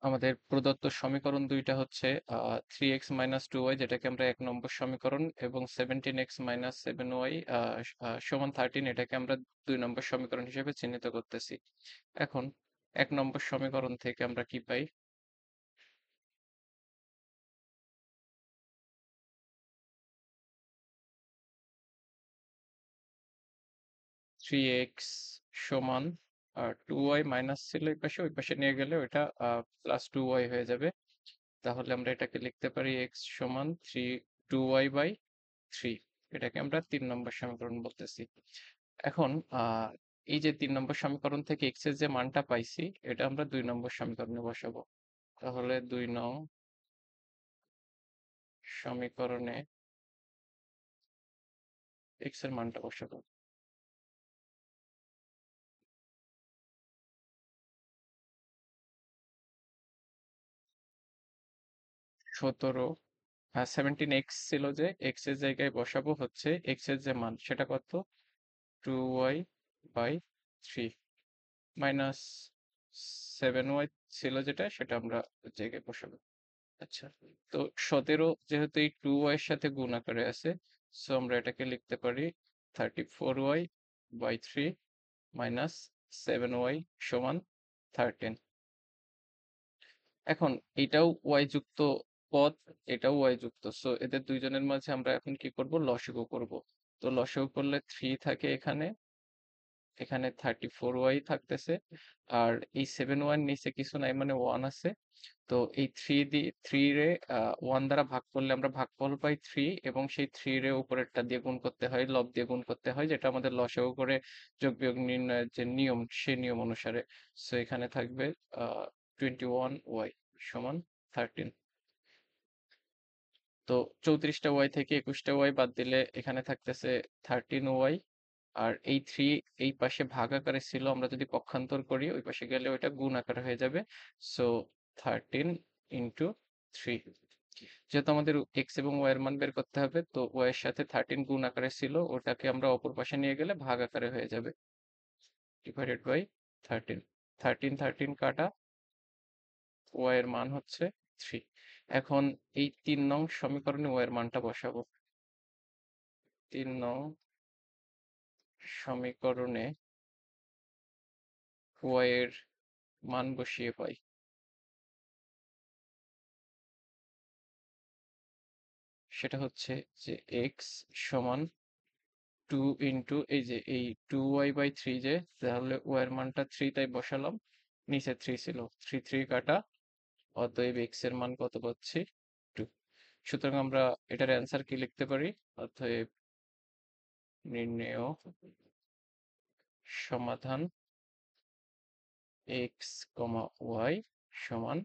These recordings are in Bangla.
আমাদের প্রদত্ত সমীকরণ দুইটা হচ্ছে 3x মাইনাস 2y, যেটাকে আমরা 1 নম্বর সমীকরণ, এবং 17x মাইনাস 7y সমান 13, এটাকে আমরা 2 নম্বর সমীকরণ হিসেবে চিহ্নিত করতেছি। এখন 1 নম্বর সমীকরণ থেকে আমরা কি পাই? 3x সমান 2y মাইনাস ছিল এই পাশে, ওই পাশে নিয়ে গেলে ওইটা প্লাস 2y হয়ে যাবে। তাহলে আমরা এটাকে লিখতে পারি x সমান 2y বাই 3। এটাকে আমরা 3 নম্বর সমীকরণ বলতেছি। এখন এই যে 3 নম্বর সমীকরণ থেকে x এর যে মানটা পাইছি, এটা আমরা 2 নম্বর সমীকরণে বসাবো। তাহলে 2 নং সমীকরণে x এর মানটা বসাবো। 17, 17x ছিল, যে x এর জায়গায় বসাবো হচ্ছে x এর যে মান সেটা কত, 2y বাই 3 মাইনাস 7y ছিল যেটা, সেটা আমরা ওই জায়গায় বসাবো। আচ্ছা, তো 17 যেহেতু এই 2y এর সাথে গুণ আকারে আছে, সো আমরা এটাকে লিখতে পারি 34y বাই 3 মাইনাস 7y সমান 13। এখন এটাও y যুক্ত পদ, এটাও y যুক্ত, সো এদের দুইজনের মাঝে আমরা এখন কি করব, লসাগু করব। তো লসাগু করলে 3 থাকে এখানে, এখানে 34y থাকতেছে, আর এই 7y এর নিচে কিছু নাই মানে 1 আছে। তো এই 3 রে 1 দ্বারা ভাগ করলে আমরা ভাগফল পাই 3, এবং সেই 3 রে উপরেরটা দিয়ে গুণ করতে হয়, লব দিয়ে গুণ করতে হয়, যেটা আমাদের লসাগু করে যোগ বিয়োগ নির্ণয়ের যে নিয়ম, সেই নিয়ম অনুসারে। সো এখানে থাকবে 21y সমান 13। তো 34টা ওয়াই থেকে 21টা ওয়াই বাদ দিলে এখানে থাকতেছে 13y, আর এই 3 এই পাশে ভাগ আকারে ছিল, আমরা যদি পক্ষান্তর করি ওই পাশে গেলে ওইটা গুণ আকারে হয়ে যাবে। So 13 into 3। যেহেতু আমাদের এক্স এবং ওয়াই এর মান বের করতে হবে, তো ওয়াই এর সাথে 13 গুণ আকারে ছিল, ওটাকে আমরা অপর পাশে নিয়ে গেলে ভাগ আকারে হয়ে যাবে, ডিভাইডেড বাই 13। 13 13 কাটা, ওয়াই এর মান হচ্ছে 3। এখন এই 3 নং সমীকরণে ওয়াই এর মানটা বসাবো। 3 নং সমীকরণে ওয়াই এর মান বসিয়ে পাই, সেটা হচ্ছে যে এক্স সমান 2 ইন্টু এই যে এই 2y/3, যে তাহলে ওয়াই এর মানটা 3 তাই বসালাম, নিচে 3 ছিল, 3 3 কাটা, অতএব এক্স এর মান কত পাচ্ছি, 2। সুতরাং আমরা এটার অ্যান্সার কি লিখতে পারি, অতএব নির্ণেয় সমাধান এক্স কমা ওয়াই সমান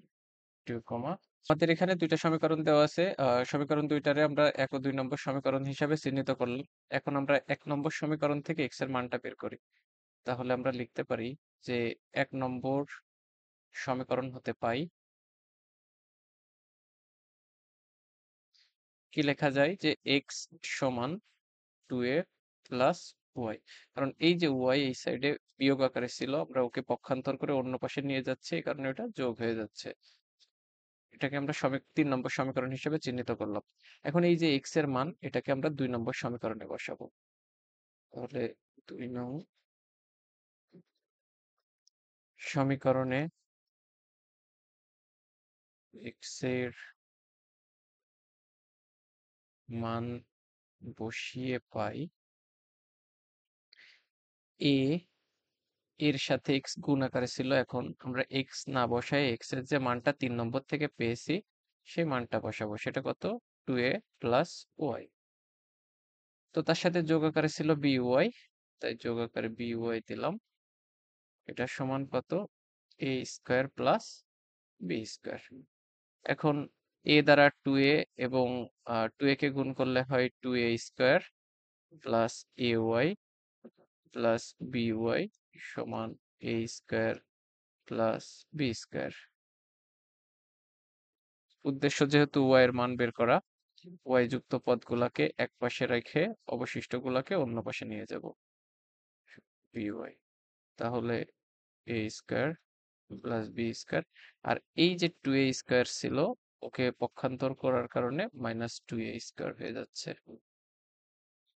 2, আমাদের এখানে দুইটা সমীকরণ দেওয়া আছে। সমীকরণ দুইটারে আমরা 1 ও 2 নম্বর সমীকরণ হিসাবে চিহ্নিত করলাম। এখন আমরা 1 নম্বর সমীকরণ থেকে x এর মানটা বের করি। তাহলে আমরা লিখতে পারি যে 1 নম্বর সমীকরণ হতে পাই, কি লেখা যায়, যে x সমান 2a প্লাস ওয়াই। কারণ এই যে ওয়াই এই সাইডে বিয়োগ আকারে ছিল, আমরা ওকে পক্ষান্তর করে অন্য পাশে নিয়ে যাচ্ছি, এই কারণে ওটা যোগ হয়ে যাচ্ছে। এটাকে আমরা 3 নম্বর সমীকরণ হিসেবে চিহ্নিত করলাম। এখন এই যে x এর মান, এটাকে আমরা 2 নম্বর সমীকরণে বসাবো। তাহলে 2 নং সমীকরণে x এর মান বসিয়ে পাই a, এর সাথে x গুণ আকারে ছিল, এখন আমরা x না বসায় x এর যে মানটা 3 নম্বর থেকে পেয়েছি সেই মানটা বসাবো, সেটা কত, 2a প্লাস ওয়াই। তো তার সাথে যোগ আকারে ছিল by, তাই যোগ আকারে by দিলাম। এটা সমান কত, a square plus B square. এখন a দ্বারা 2a, এবং 2a কে গুণ করলে হয় 2a square plus ay plus by সমান a square plus B square. উদ্দেশ্য যেহেতু y এর মান বের করা, y যুক্ত পদগুলাকে এক পাশে রেখে অবশিষ্টগুলাকে অন্য পাশে নিয়ে যাব, by। তাহলে a square plus B square. আর এই যে 2a স্কোয়ার ছিল, ওকে পক্ষান্তর করার কারণে মাইনাস 2a স্কোয়ার হয়ে যাচ্ছে।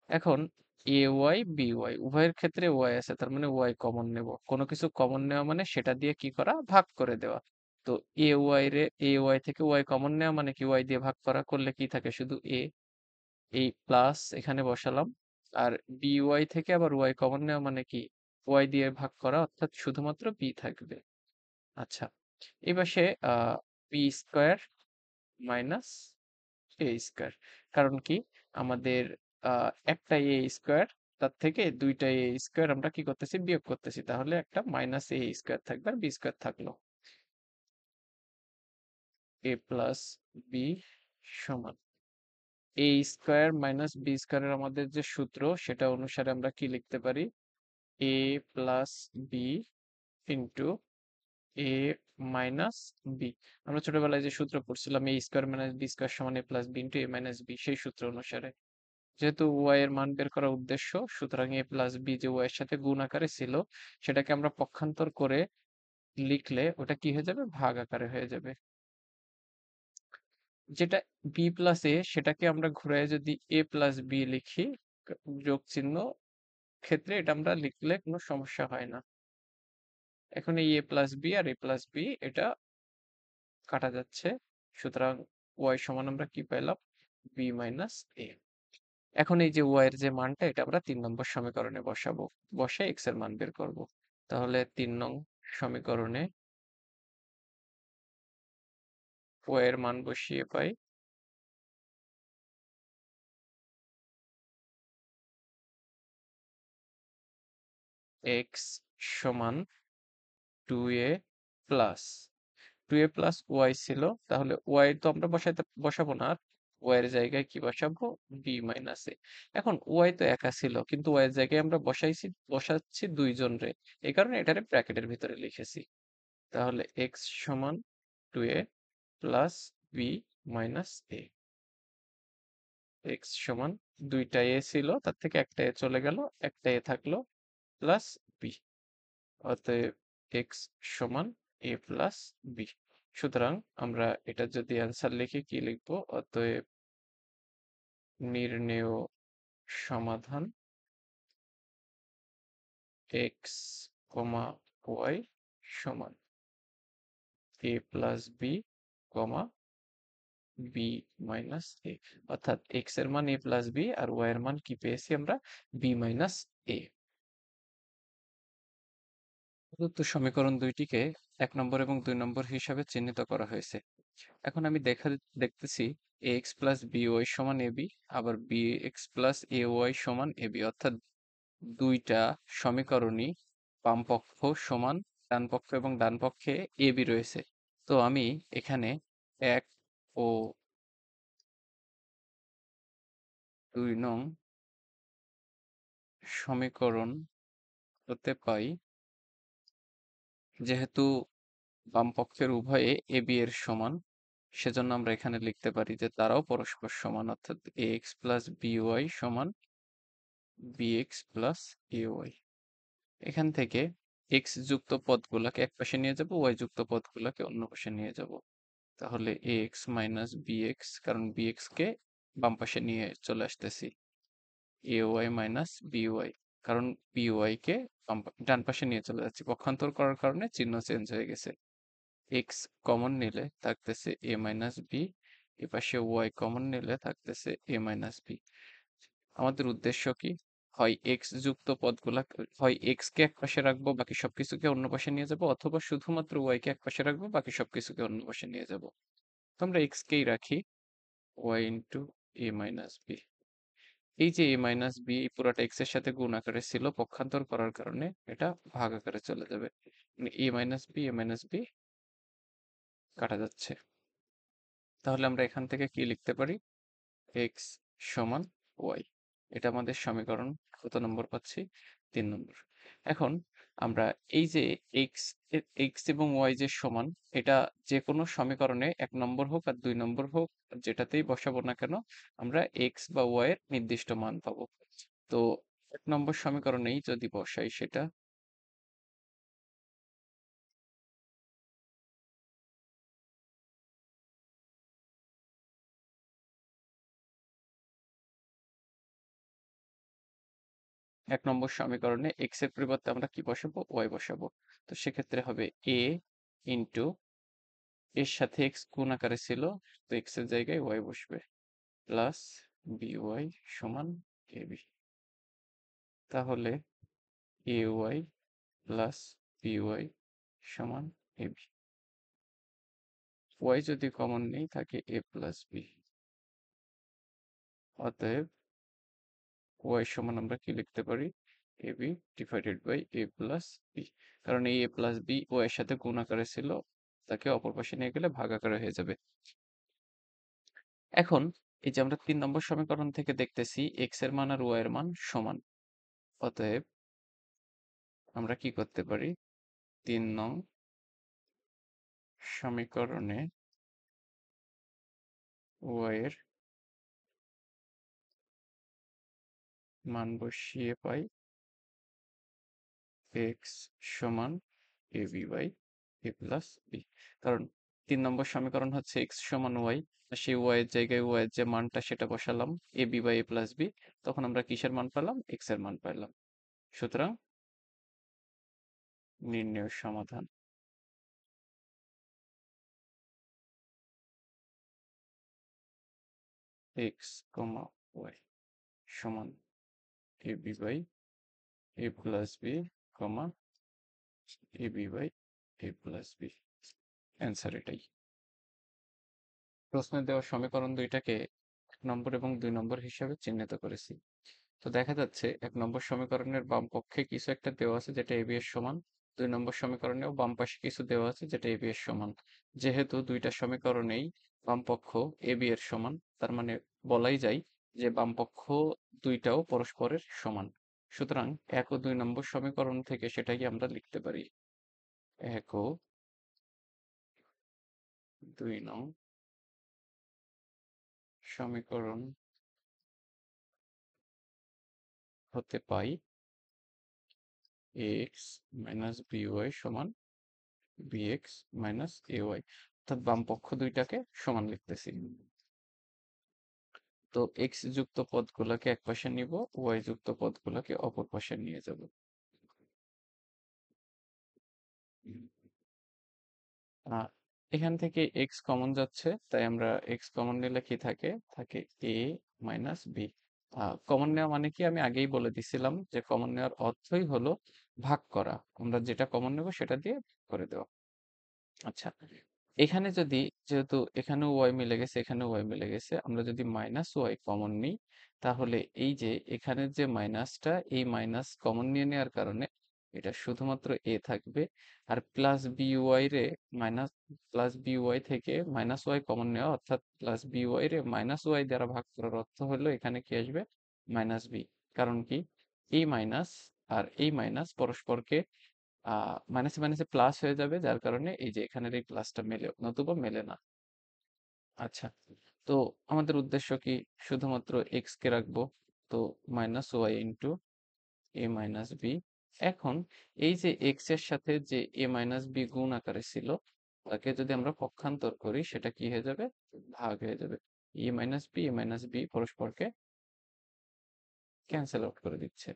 এখন এ ওয়াই বি ওয়াই উভয়ের ক্ষেত্রে ওয়াই আছে, তার মানে ওয়াই কমন নেব। কোনো কিছু কমন নেওয়া মানে সেটা দিয়ে কি করা, ভাগ করে দেওয়া। তো এ ওয়াই থেকে ওয়াই কমন নেওয়া মানে কি, ওয়াই দিয়ে ভাগ করা, করলে কি থাকে, শুধু এ। এই প্লাস এখানে বসালাম। আর বি ওয়াই থেকে আবার ওয়াই কমন নেওয়া মানে কি, ওয়াই দিয়ে ভাগ করা, অর্থাৎ শুধুমাত্র বি থাকবে। আচ্ছা, এই পাশে বি স্কোয়ার মাইনাস এ স্কোয়ার। কারণ কি, আমাদের একটা এ স্কোয়ার, তার থেকে দুইটা এ স্কোয়ার আমরা কি করতেছি, বিয়োগ করতেছি, তাহলে একটা মাইনাস এ স্কোয়ার থাকবে আর বি স্কোয়ার থাকলো। এ প্লাস বি সমান এ স্কোয়ার মাইনাস বি স্কোয়ারের আমাদের যে সূত্র, সেটা অনুসারে আমরা কি লিখতে পারি, এ প্লাস বি ইন্টু এ মাইনাস বি। আমরা ছোটবেলায় যে সূত্র পড়ছিলাম, এ স্কোয়ার মাইনাস বি স্কোয়ার সমান এ প্লাস বি ইন্টু এ মাইনাস বি, সেই সূত্র অনুসারে। যেহেতু ওয়াই এর মান বের করার উদ্দেশ্য, সুতরাং এ প্লাস বি যে ওয়াই এর সাথে গুণ আকারে ছিল, সেটাকে আমরা পক্ষান্তর করে লিখলে ওটা কি হয়ে যাবে, ভাগ আকারে হয়ে যাবে। যেটা বি প্লাস এ, সেটাকে আমরা ঘুরায় যদি এ প্লাস বি লিখি, যোগ চিহ্ন ক্ষেত্রে এটা আমরা লিখলে কোনো সমস্যা হয় না। এখন এই এ প্লাস বি আর এ প্লাস বি এটা কাটা যাচ্ছে, সুতরাং ওয়াই সমান আমরা কি পেলাম, বি মাইনাস এ। এখন এই যে ওয়াই এর যে মানটা, এটা আমরা 3 নম্বর সমীকরণে বসাবো, বসে এক্স এর মান বের করব। তাহলে 3 নং সমীকরণে ওয়াই এর মান বসিয়ে পাই এক্স সমান 2a plus 2a plus Y ছিল, তাহলে ওয়াই তো আমরা বসাবো না, আর ওয়াই এর জায়গায় কি বসাবো, বি মাইনাস এ। এখন ওয়াই তো একা ছিল, কিন্তু ওয়াই এর জায়গায় আমরা বসাচ্ছি দুইজন রে, এই কারণে এটারে ব্র্যাকেটের ভিতরে লিখেছি। তাহলে এক্স সমান 2a প্লাস বি মাইনাস এ। এক্স সমান, দুইটা এ ছিল, তার থেকে একটা এ চলে গেল, একটা এ থাকলো, প্লাস বি। অতএব এক্স সমান এ প্লাস বি। সুতরাং আমরা এটা যদি অ্যান্সার লিখি, কি লিখবো, অতএব নির্ণেয় সমাধান এক্স কমা ওয়াই সমান এ প্লাস বি কমা বি মাইনাস এ। অর্থাৎ এক্স এর মান এ প্লাস বি আর ওয়াই এর মান কি পেয়েছি আমরা, বি মাইনাস এ। প্রদত্ত সমীকরণ দুইটিকে 1 নম্বর এবং 2 নম্বর হিসাবে চিহ্নিত করা হয়েছে। এখন আমি দেখতেছি এ এক্স প্লাস বি ওয়াই সমান এ বি, আবার B x plus A Y সমান এ বি, অর্থাৎ দুইটা সমীকরণই বাম পক্ষ সমান ডান পক্ষ এবং ডান পক্ষে এ বি রয়েছে। তো আমি এখানে 1 ও 2 নং সমীকরণ হতে পাই, যেহেতু বাম পক্ষের উভয়ে এ বি এর সমান, সেজন্য আমরা এখানে লিখতে পারি যে তারাও পরস্পর সমান, অর্থাৎ এ এক্স প্লাস বি ওয়াই সমান B x plus A Y. এখান থেকে এক্স যুক্ত পদগুলোকে এক পাশে নিয়ে যাব, ওয়াই যুক্ত পদগুলোকে অন্য পাশে নিয়ে যাব। তাহলে এ এক্স মাইনাস বি এক্স, কারণ বি এক্স কে বাম পাশে নিয়ে চলে আসতেছি, A Y minus B Y, কারণ বি ওয়াই কে ডান পাশে নিয়ে চলে যাচ্ছি, পক্ষান্তর করার কারণে চিহ্ন চেঞ্জ হয়ে গেছে। এক্স কমন নিলে থাকতেছে এ মাইনাস বি, এপাশে ওয়াই কমন নিলে থাকতেছে এ মাইনাস বি। আমাদের উদ্দেশ্য কি, হয় এক্স যুক্ত পদগুলা, হয় এক্স কে এক পাশে রাখবো, বাকি সবকিছুকে অন্য পাশে নিয়ে যাব, অথবা শুধুমাত্র ওয়াই কে এক পাশে রাখবো, বাকি সবকিছুকে অন্য পাশে নিয়ে যাব। তো আমরা এক্স কেই রাখি, ওয়াই ইন্টু এ মাইনাস বি। এই যে এ মাইনাস বি, এই পুরোটা এক্স এর সাথে গুণ আকারে ছিল, পক্ষান্তর করার কারণে এটা ভাগ আকারে চলে যাবে, এ মাইনাস বি কাটা যাচ্ছে। তাহলে আমরা এখান থেকে কি লিখতে পারি, এক্স সমান ওয়াই। এটা আমাদের সমীকরণ কত নম্বর পাচ্ছি, 3 নম্বর। এখন আমরা এই যে এক্স এক্স এবং ওয়াই যে সমান, এটা যে কোনো সমীকরণে 1 নম্বর হোক আর 2 নম্বর হোক, যেটাতেই বসাবো না কেন, আমরা এক্স বা ওয়াই এর নির্দিষ্ট মান পাবো। তো 1 নম্বর সমীকরণেই যদি বসাই, সেটা এক নম্বর সমীকরণে এক্স এর পরিবর্তে আমরা কি বসাবো, ওয়াই বসাবো। তো সেক্ষেত্রে হবে এ ইন্টু এর সাথে এক্স গুণ আকারে ছিল, তো এক্স এর জায়গায় ওয়াই বসবে, প্লাস বি ওয়াই সমান এ বি। তাহলে A Y plus B Y সমান এ বি। ওয়াই যদি কমন নেই থাকে এ প্লাস বি। অতএব ওয়াই সমান আমরা কি লিখতে পারি, A B divided by A plus B. কারণ এই এ প্লাস বি ওয়াই এর সাথে গুণ আকারে ছিল, তাকে অপর পাশে নিয়ে গেলে ভাগ আকারে হয়ে যাবে। এখন এই যে আমরা 3 নম্বর সমীকরণ থেকে দেখতেছি এক্স এর মান আর ওয়াই এর মান সমান। অতএব আমরা কি করতে পারি, 3 নং সমীকরণে ওয়াই এর মান বসিয়ে পাই এক্স সমান A B by A plus B. কারণ 3 নম্বর সমীকরণ হচ্ছে এক্স সমান ওয়াই, সেই ওয়াই এর জায়গায় ওয়াই এর যে মানটা সেটা বসালাম A B by A plus B, তখন আমরা কিসের মান পেলাম, এক্স এর মান পেলাম। সুতরাং নির্ণয় সমাধান এক্স কমা ওয়াই সমান A B by A plus B comma A B by A plus B. Answer এটাই। প্রশ্নে দেওয়া সমীকরণ দুইটাকে 1 নম্বর এবং 2 নম্বর হিসাবে চিহ্নিত করেছি। তো দেখা যাচ্ছে 1 নম্বর সমীকরণের বাম পক্ষে কিছু একটা দেওয়া আছে যেটা এবি এর সমান, 2 নম্বর সমীকরণেও বাম পাশে কিছু দেওয়া আছে যেটা এবি এর সমান। যেহেতু দুইটা সমীকরণেই বাম পক্ষ এবি এর সমান, তার মানে বলাই যায় যে বাম পক্ষ দুইটাও পরস্পরের সমান। সুতরাং 1 ও 2 নম্বর সমীকরণ থেকে সেটাই আমরা লিখতে পারি। 1 ও 2 নং সমীকরণ হতে পাই এক্স মাইনাস বিওয়াই সমান bx মাইনাস ay, অর্থাৎ বাম পক্ষ দুইটাকে সমান লিখতেছি। তো x যুক্ত পদগুলোকে এক পাশে নিব, y যুক্ত পদগুলোকে অপর পাশে নিয়ে যাব। এখান থেকে x কমন যাচ্ছে, তাই আমরা x কমন নিলে কি থাকে, থাকে a মাইনাস b। কমন নেওয়া মানে কি আমি আগেই বলে দিছিলাম যে কমন নেওয়ার অর্থই হলো ভাগ করা, আমরা যেটা কমন নেব সেটা দিয়ে ভাগ করে দেওয়া। আচ্ছা, এখানে যদি, যেহেতু এখানেও ওয়াই মিলে গেছে এখানেও ওয়াই মিলে গেছে, আমরা যদি মাইনাস ওয়াই কমন নিই, তাহলে এই যে এখানের যে মাইনাসটা, এই মাইনাস কমন নিয়ে নেওয়ার কারণে এটা শুধুমাত্র এ থাকবে। আর প্লাস বি ওয়াই রে মাইনাস, প্লাস বি ওয়াই থেকে মাইনাস ওয়াই কমন নেওয়া, অর্থাৎ প্লাস বি ওয়াই রে মাইনাস ওয়াই দ্বারা ভাগ করার অর্থ হলো এখানে কি আসবে, মাইনাস বি। কারণ কি, এই মাইনাস আর এই মাইনাস পরস্পরকে মাইনাসে মাইনাসে প্লাস হয়ে যাবে, যার কারণে এই যে এখানের এই প্লাসটা মেলে, নতুবা মেলে না। আচ্ছা, তো আমাদের উদ্দেশ্য কি, শুধুমাত্র এক্স কে রাখবো, তো মাইনাস ওয়াই ইন্টু এ মাইনাস বি। এখন এই যে এক্স এর সাথে যে এ মাইনাস বি গুণ আকারে ছিল, তাকে যদি আমরা পক্ষান্তর করি সেটা কি হয়ে যাবে, ভাগ হয়ে যাবে। এ মাইনাস বি পরস্পরকে ক্যান্সেল আউট করে দিচ্ছে।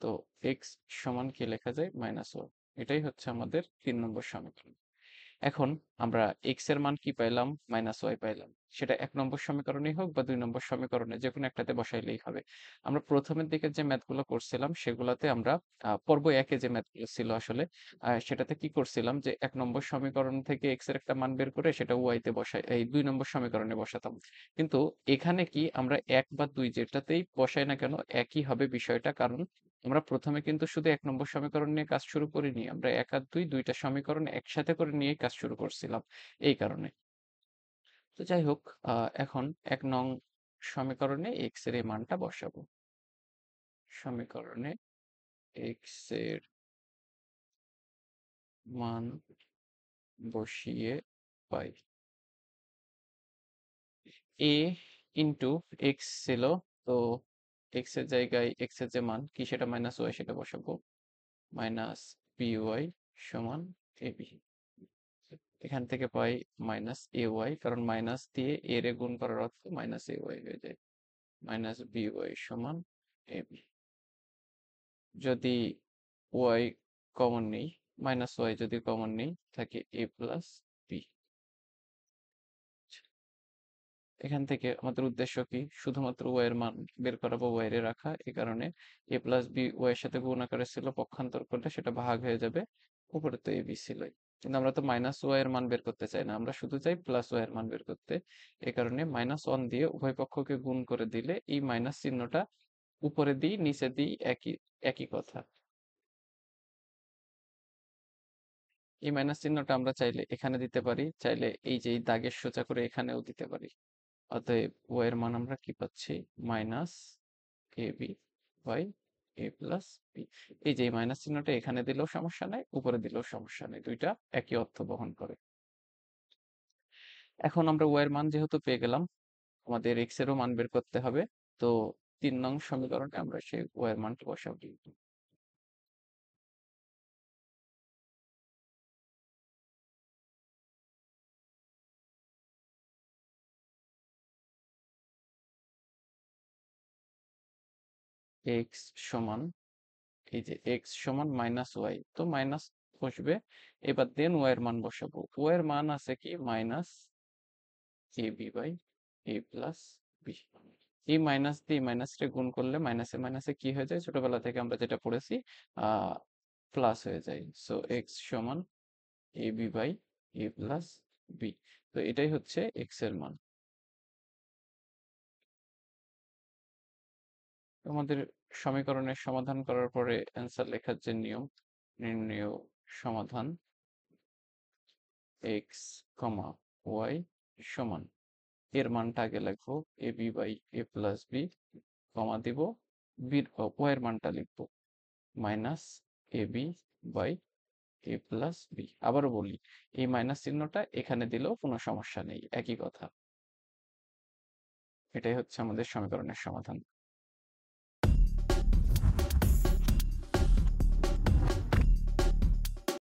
তো এক্স সমান কি লেখা যায়, মাইনাস ওয়াই। এটাই হচ্ছে আমাদের 3 নম্বর সমীকরণ। এখন আমরা এক্স এর মান কি পাইলাম, মাইনাস ওয়াই পাইলাম। সেটা 1 নম্বর সমীকরণেই হোক বা 2 নম্বর সমীকরণে, যে কোনো একটাতে বসাইলেই হবে। আমরা প্রথমের দিকে যে ম্যাথগুলো করছিলাম সেগুলোতে আমরা পর্ব 1-এ যে ম্যাথগুলো ছিল আসলে, সেটাতে কি করছিলাম যে 1 নম্বর সমীকরণ থেকে এক্স এর একটা মান বের করে সেটা ওয়াই তে বসাই, এই 2 নম্বর সমীকরণে বসাতাম। কিন্তু এখানে কি আমরা 1 বা 2 যেটাতেই বসাই না কেন একই হবে বিষয়টা, কারণ আমরা প্রথমে কিন্তু শুধু 1 নম্বর সমীকরণ নিয়ে কাজ শুরু করিনি, আমরা 1 আর 2 দুইটা সমীকরণ একসাথে করে নিয়ে কাজ শুরু করছিলাম, এই কারণে। তো যাই হোক, এখন 1 নং সমীকরণে এক্স এর এই মানটা বসাবো। সমীকরণে এক্স এর মান বসিয়ে পাই এ ইন্টু এক্স ছিল, তো এক্স এর জায়গায় এক্স এর যে মান কি সেটা মাইনাস ওয়াই, সেটা বসাবো, মাইনাস বি ওয়াই সমান এ বি। এখান থেকে পাই মাইনাস এ ওয়াই, কারণ মাইনাস দিয়ে এ রে গুণ করার অর্থ মাইনাস এ ওয়াই হয়ে যায়, মাইনাস বি ওয়াই সমান এ বি। যদি ওয়াই কমন নেই, মাইনাস ওয়াই যদি কমন নেই, থাকে এ প্লাস বি। এখান থেকে আমাদের উদ্দেশ্য কি? শুধুমাত্র ওয়াই এর মান বের করা বা ওয়াই এর রাখা। এই কারণে এ প্লাস বি ওয়াই এর সাথে গুণ আকারে ছিল, পক্ষান্তর করলে সেটা ভাগ হয়ে যাবে। উপরে তো এ বি ছিলই, কিন্তু আমরা তো মাইনাস ওয়াই এর মান বের করতে চাই না, আমরা শুধু চাই প্লাস ওয়াই এর মান বের করতে। এই কারণে -1 দিয়ে উভয় পক্ষকে গুণ করে দিলে এই মাইনাস চিহ্নটা উপরে দিই নিচে দিই একই একই কথা। এই মাইনাস চিহ্নটা আমরা চাইলে এখানে দিতে পারি, চাইলে এই যে এই দাগের সোজা করে এখানেও দিতে পারি। অতএব ওয়াই এর মান আমরা কি পাচ্ছি? Minus A B by A plus B. এই যে এই মাইনাস চিহ্নটা এখানে দিলেও সমস্যা নাই, উপরে দিলেও সমস্যা নেই, দুইটা একই অর্থ বহন করে। এখন আমরা ওয়াই এর মান যেহেতু পেয়ে গেলাম, আমাদের এক্স এরও মান বের করতে হবে। তো 3 নং সমীকরণে আমরা সেই ওয়াই এর মানটা বসাবো। এক্স সমান, এই যে এক্স সমান মাইনাস ওয়াই, তো মাইনাস বসবে। এবার দেন ওয়াই এর মান বসাবো। ওয়াই এর মান আছে কি? Minus A B by A plus B. এই মাইনাস দিয়ে মাইনাস রে গুণ করলে মাইনাসে মাইনাসে কি হয়ে যায়? ছোটবেলা থেকে আমরা যেটা পড়েছি, প্লাস হয়ে যায়। সো এক্স সমান A B by A plus B. তো এটাই হচ্ছে এক্স এর মান। আমাদের সমীকরণের সমাধান করার পরে অ্যান্সার লেখার যে নিয়ম, নির্ণেয় সমাধান এক্স কমা ওয়াই সমান, এর মানটা আগে লিখবো A B by A plus B, comma দিব, বির ওয়াই এর মানটা লিখবো minus A B by A plus B. আবারও বলি, এই মাইনাস চিহ্নটা এখানে দিলেও কোনো সমস্যা নেই, একই কথা। এটাই হচ্ছে আমাদের সমীকরণের সমাধান।